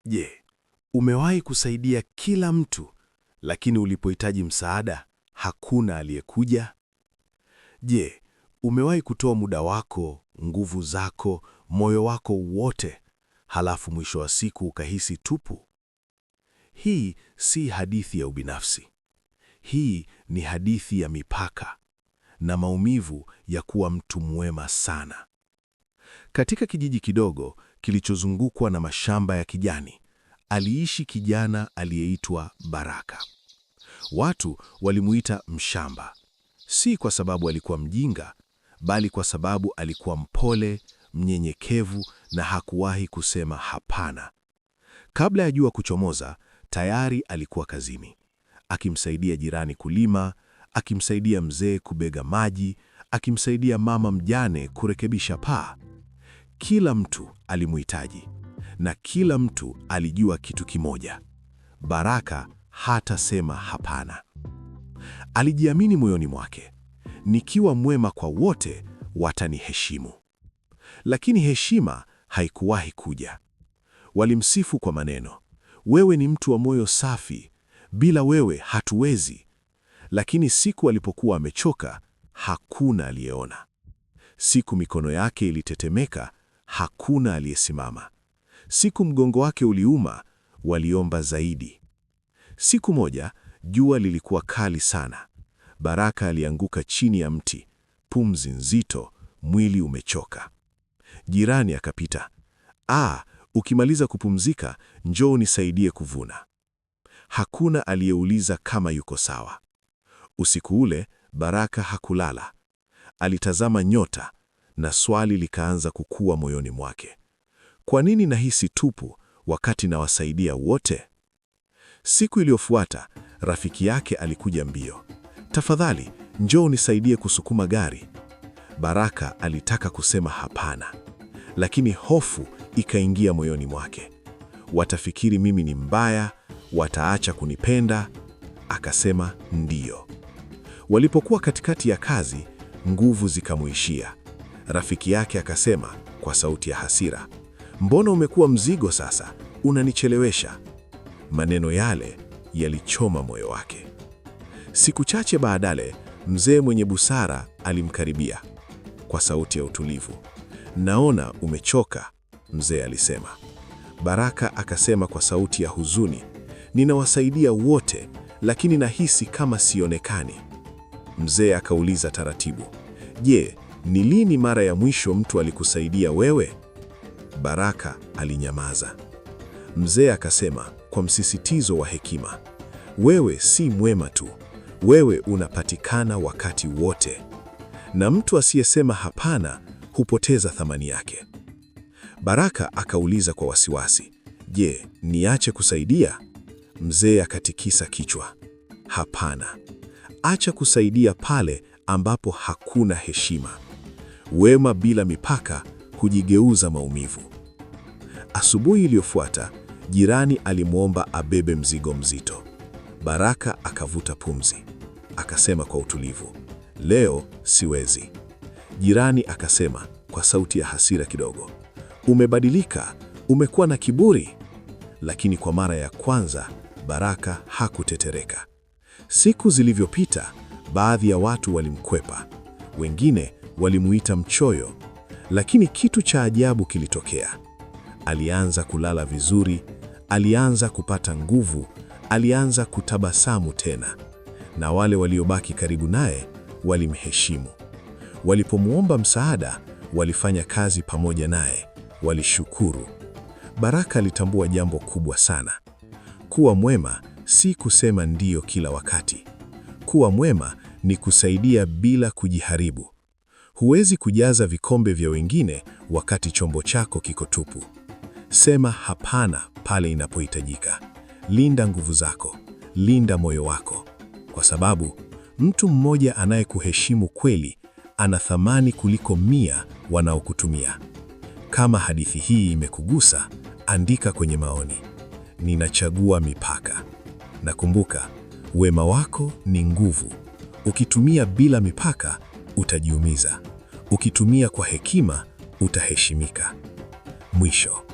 Je, umewahi kusaidia kila mtu, lakini ulipohitaji msaada, hakuna aliyekuja? Je, umewahi kutoa muda wako, nguvu zako, moyo wako wote, halafu mwisho wa siku ukahisi tupu? Hii si hadithi ya ubinafsi. Hii ni hadithi ya mipaka na maumivu ya kuwa mtu mwema sana. Katika kijiji kidogo kilichozungukwa na mashamba ya kijani, aliishi kijana aliyeitwa Baraka. Watu walimuita mshamba, si kwa sababu alikuwa mjinga, bali kwa sababu alikuwa mpole, mnyenyekevu na hakuwahi kusema hapana. Kabla ya jua kuchomoza, tayari alikuwa kazini, akimsaidia jirani kulima, akimsaidia mzee kubeba maji, akimsaidia mama mjane kurekebisha paa. Kila mtu alimuhitaji, na kila mtu alijua kitu kimoja: Baraka hatasema hapana. Alijiamini moyoni mwake, nikiwa mwema kwa wote, wataniheshimu. Lakini heshima haikuwahi kuja. Walimsifu kwa maneno, wewe ni mtu wa moyo safi, bila wewe hatuwezi. Lakini siku alipokuwa amechoka, hakuna aliyeona. Siku mikono yake ilitetemeka, hakuna aliyesimama. Siku mgongo wake uliuma, waliomba zaidi. Siku moja, jua lilikuwa kali sana. Baraka alianguka chini ya mti, pumzi nzito, mwili umechoka. Jirani akapita. Ukimaliza kupumzika, njoo nisaidie kuvuna. Hakuna aliyeuliza kama yuko sawa. Usiku ule, Baraka hakulala. Alitazama nyota na swali likaanza kukua moyoni mwake. Kwa nini nahisi tupu wakati nawasaidia wote? Siku iliyofuata, rafiki yake alikuja mbio. Tafadhali, njoo nisaidie kusukuma gari. Baraka alitaka kusema hapana, lakini hofu ikaingia moyoni mwake. Watafikiri mimi ni mbaya, wataacha kunipenda. Akasema ndiyo. Walipokuwa katikati ya kazi, nguvu zikamuishia. Rafiki yake akasema kwa sauti ya hasira, mbona umekuwa mzigo sasa? Unanichelewesha. Maneno yale yalichoma moyo wake. Siku chache baadaye, mzee mwenye busara alimkaribia kwa sauti ya utulivu. Naona umechoka, mzee alisema. Baraka akasema kwa sauti ya huzuni, ninawasaidia wote, lakini nahisi kama sionekani. Mzee akauliza taratibu, je, ni lini mara ya mwisho mtu alikusaidia wewe? Baraka alinyamaza. Mzee akasema kwa msisitizo wa hekima, wewe si mwema tu, wewe unapatikana wakati wote. Na mtu asiyesema hapana hupoteza thamani yake. Baraka akauliza kwa wasiwasi, je, niache kusaidia? Mzee akatikisa kichwa. Hapana. Acha kusaidia pale ambapo hakuna heshima. Wema bila mipaka hujigeuza maumivu. Asubuhi iliyofuata, jirani alimwomba abebe mzigo mzito. Baraka akavuta pumzi. Akasema kwa utulivu, leo siwezi. Jirani akasema kwa sauti ya hasira kidogo, umebadilika, umekuwa na kiburi. Lakini kwa mara ya kwanza, Baraka hakutetereka. Siku zilivyopita, baadhi ya watu walimkwepa, wengine walimuita mchoyo, lakini kitu cha ajabu kilitokea. Alianza kulala vizuri, alianza kupata nguvu, alianza kutabasamu tena, na wale waliobaki karibu naye walimheshimu. Walipomwomba msaada, walifanya kazi pamoja naye, walishukuru. Baraka alitambua jambo kubwa sana. Kuwa mwema si kusema ndiyo kila wakati. Kuwa mwema ni kusaidia bila kujiharibu. Huwezi kujaza vikombe vya wengine wakati chombo chako kiko tupu. Sema hapana pale inapohitajika. Linda nguvu zako, linda moyo wako, kwa sababu mtu mmoja anayekuheshimu kweli ana thamani kuliko 100 wanaokutumia. Kama hadithi hii imekugusa, andika kwenye maoni. Ninachagua mipaka. Na kumbuka, wema wako ni nguvu. Ukitumia bila mipaka, utajiumiza. Ukitumia kwa hekima, utaheshimika. Mwisho.